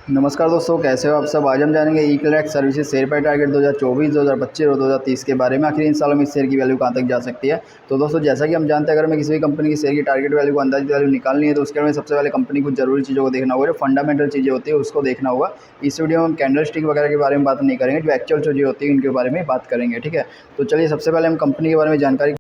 नमस्कार दोस्तों, कैसे हो आप सब। आज हम जानेंगे ई-कलेक्ट सर्विसेज शेयर प्राइस टारगेट 2024, 2025 और 2030 के बारे में। आखिर इन सालों में इस शेयर की वैल्यू कहां तक जा सकती है। तो दोस्तों, जैसा कि हम जानते हैं, अगर हमें किसी भी कंपनी की शेयर की टारगेट वैल्यू को अंदाजित वैल्यू निकालनी है तो उसके लिए हमें सबसे पहले कंपनी कुछ जरूरी चीज़ों को देखना होगा। जो फंडामेंटल चीज़ें होती है उसको देखना होगा। इस वीडियो में हम कैंडल स्टिक वगैरह के बारे में बात नहीं करेंगे, जो एक्चुअल चीज़ें होती है इनके बारे में बात करेंगे। ठीक है, तो चलिए सबसे पहले हम कंपनी के बारे में जानकारी,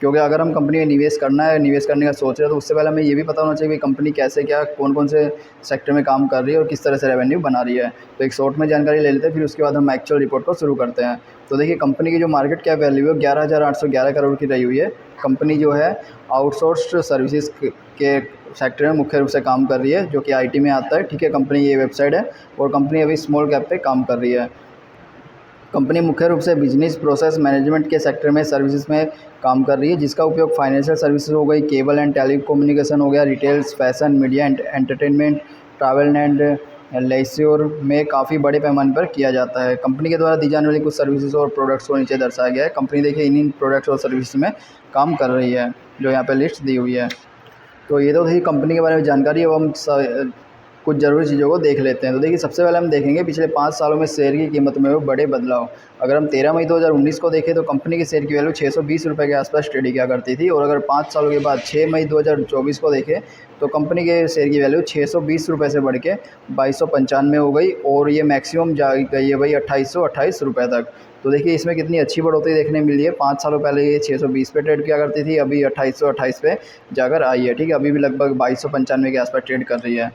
क्योंकि अगर हम कंपनी में निवेश करना है, निवेश करने का सोच रहे हैं, तो उससे पहले हमें ये भी पता होना चाहिए कि कंपनी कैसे, क्या, कौन कौन से सेक्टर में काम कर रही है और किस तरह से रेवेन्यू बना रही है। तो एक शॉर्ट में जानकारी ले लेते हैं, फिर उसके बाद हम एक्चुअल रिपोर्ट को शुरू करते हैं। तो देखिए, कंपनी की जो मार्केट कैप वैल्यू है 11,811 करोड़ की रही हुई है। कंपनी जो है आउटसोर्स्ड सर्विसेज के सेक्टर में मुख्य रूप से काम कर रही है, जो कि IT में आता है। ठीक है, कंपनी ये वेबसाइट है और कंपनी अभी स्मॉल कैप पे काम कर रही है। कंपनी मुख्य रूप से बिजनेस प्रोसेस मैनेजमेंट के सेक्टर में सर्विसेज में काम कर रही है, जिसका उपयोग फाइनेंशियल सर्विसेज हो गई, केबल एंड टेलीकम्युनिकेशन हो गया, retails, fashion, media entertainment, travel and leisure में काफ़ी बड़े पैमाने पर किया जाता है। कंपनी के द्वारा दी जाने वाली कुछ सर्विसेज और प्रोडक्ट्स को नीचे दर्शाया गया है। कंपनी देखिए इन प्रोडक्ट्स और सर्विसेज में काम कर रही है, जो यहाँ पे लिस्ट दी हुई है। तो ये तो थी कंपनी के बारे में जानकारी। अब हम कुछ ज़रूरी चीज़ों को देख लेते हैं। तो देखिए, सबसे पहले हम देखेंगे पिछले 5 सालों में शेयर की कीमत में हुए बड़े बदलाव। अगर हम 13 मई 2019 को देखें तो कंपनी की शेयर की वैल्यू 620 रुपये के आसपास ट्रेड किया करती थी, और अगर 5 सालों के बाद 6 मई 2024 को देखें तो कंपनी के शेयर की वैल्यू 620 रुपये से बढ़ के 2295 हो गई, और ये मैक्सिमम जा गई है भाई 2828 रुपये तक। तो देखिए, इसमें कितनी अच्छी बढ़ोतरी देखने मिली है। 5 सालों पहले ये 620 पे ट्रेड किया करती थी, अभी 2828 पे जाकर आई है। ठीक है, अभी भी लगभग 2295 के आसपास ट्रेड कर रही है।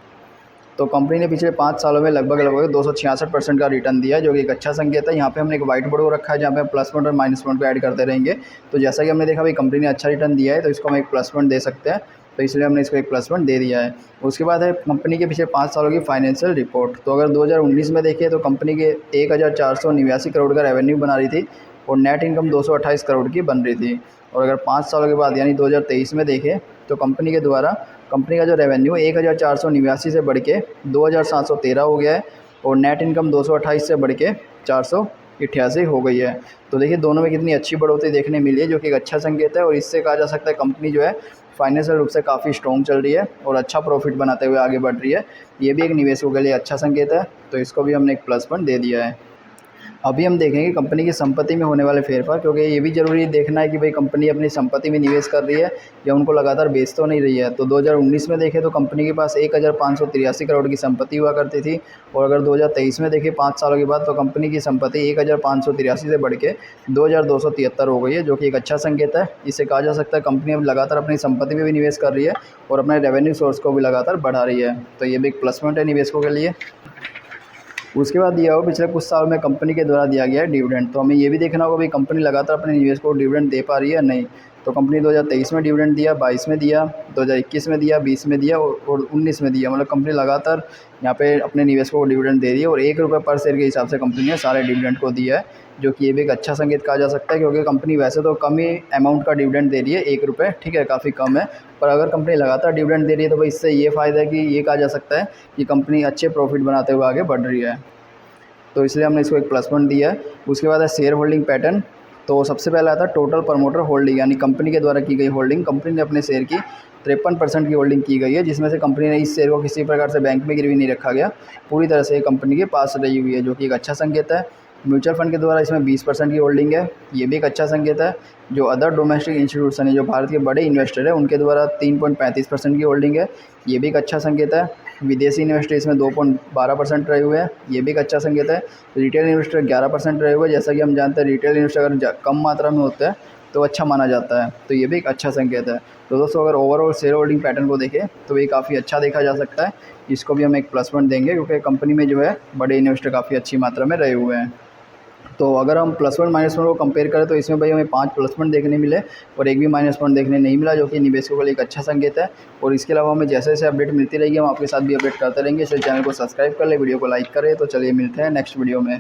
तो कंपनी ने पिछले 5 सालों में लगभग 266% का रिटर्न दिया है, जो कि एक अच्छा संकेत है। यहाँ पे हमने एक व्हाइट बोर्ड को रखा है, जहाँ पे हम प्लस पॉइंट और माइनस पॉइंट को ऐड करते रहेंगे। तो जैसा कि हमने देखा भाई, कंपनी ने अच्छा रिटर्न दिया है, तो इसको हम एक प्लस पॉइंट दे सकते हैं। तो इसलिए हमने इसको एक प्लस पॉइंट दे दिया है। उसके बाद है कंपनी के पिछले 5 सालों की फाइनेंशियल रिपोर्ट। तो अगर 2019 में देखें तो कंपनी के 1489 करोड़ का रेवेन्यू बना रही थी, और नेट इनकम 228 करोड़ की बन रही थी। और अगर 5 सालों के बाद यानी 2023 में देखें तो कंपनी के द्वारा कंपनी का जो रेवेन्यू 1489 से बढ़ के 2713 हो गया है, और नेट इनकम 228 से बढ़ के 488 हो गई है। तो देखिए, दोनों में कितनी अच्छी बढ़ोतरी देखने मिली है, जो कि एक अच्छा संकेत है। और इससे कहा जा सकता है कंपनी जो है फाइनेंशियल रूप से काफ़ी स्ट्रॉन्ग चल रही है और अच्छा प्रॉफिट बनाते हुए आगे बढ़ रही है। ये भी एक निवेशकों के लिए अच्छा संकेत है, तो इसको भी हमने एक प्लस पॉइंट दे दिया है। अभी हम देखेंगे कंपनी की संपत्ति में होने वाले फेरफार, क्योंकि ये भी ज़रूरी देखना है कि भाई कंपनी अपनी संपत्ति में निवेश कर रही है या उनको लगातार बेच तो नहीं रही है। तो 2019 में देखें तो कंपनी के पास 1583 करोड़ की संपत्ति हुआ करती थी, और अगर 2023 में देखें 5 सालों के बाद तो कंपनी की संपत्ति 1583 से बढ़ के 2273 हो गई है, जो कि एक अच्छा संकेत है। इससे कहा जा सकता है कंपनी अब लगातार अपनी संपत्ति में भी निवेश कर रही है और अपने रेवेन्यू सोर्स को भी लगातार बढ़ा रही है। तो ये भी एक प्लस पॉइंट है निवेशकों के लिए। उसके बाद दिया हो पिछले कुछ साल में कंपनी के द्वारा दिया गया है डिविडेंड। तो हमें ये भी देखना होगा भाई कंपनी लगातार अपने निवेश को डिविडेंड दे पा रही है या नहीं। तो कंपनी 2023 में डिविडेंड दिया, 22 में दिया, 2021 में दिया, 20 में दिया और 19 में दिया। मतलब कंपनी लगातार यहाँ पे अपने निवेशकों को डिविडेंड दे रही है, और ₹1 पर शेयर के हिसाब से कंपनी ने सारे डिविडेंड को दिया है, जो कि ये भी एक अच्छा संकेत कहा जा सकता है। क्योंकि कंपनी वैसे तो कम ही अमाउंट का डिविडेंड दे रही है, ₹1, ठीक है, काफ़ी कम है। पर अगर कंपनी लगातार डिविडेंड दे रही है तो भाई इससे ये फ़ायदा है कि ये कहा जा सकता है कि कंपनी अच्छे प्रॉफिट बनाते हुए आगे बढ़ रही है। तो इसलिए हमने इसको एक प्लस पॉइंट दिया है। उसके बाद है शेयर होल्डिंग पैटर्न। तो सबसे पहला आता है टोटल प्रमोटर होल्डिंग, यानी कंपनी के द्वारा की गई होल्डिंग। कंपनी ने अपने शेयर की 53% की होल्डिंग की गई है, जिसमें से कंपनी ने इस शेयर को किसी प्रकार से बैंक में गिरवी नहीं रखा गया, पूरी तरह से कंपनी के पास रही हुई है, जो कि एक अच्छा संकेत है। म्यूचुअल फंड के द्वारा इसमें 20% की होल्डिंग है, ये भी एक अच्छा संकेत है। जो अदर डोमेस्टिक इंस्टीट्यूशन है, जो भारत के बड़े इन्वेस्टर है, उनके द्वारा 3.35% की होल्डिंग है, ये भी एक अच्छा संकेत है। विदेशी इन्वेस्टर इसमें 2.12% रहे हुए हैं, ये भी एक अच्छा संकेत है। रिटेल इन्वेस्टर 11% रहे हुए हैं। जैसा कि हम जानते हैं रिटेल इन्वेस्टर अगर कम मात्रा में होते हैं तो अच्छा माना जाता है, तो ये भी एक अच्छा संकेत है। तो दोस्तों, अगर ओवरऑल शेयर होल्डिंग पैटर्न को देखें तो ये काफ़ी अच्छा देखा जा सकता है। इसको भी हम एक प्लस पॉइंट देंगे, क्योंकि कंपनी में जो है बड़े इन्वेस्टर काफ़ी अच्छी मात्रा में रहे हुए हैं। तो अगर हम प्लस पॉइंट माइनस पॉइंट को कंपेयर करें तो इसमें भाई हमें 5 प्लस पॉइंट देखने मिले और एक भी माइनस पॉइंट देखने नहीं मिला, जो कि निवेशकों के लिए एक अच्छा संकेत है। और इसके अलावा हमें जैसे जैसे अपडेट मिलती रहेगी हम आपके साथ भी अपडेट करते रहेंगे। इसलिए चैनल को सब्सक्राइब कर ले, वीडियो को लाइक करें। तो चलिए मिलते हैं नेक्स्ट वीडियो में।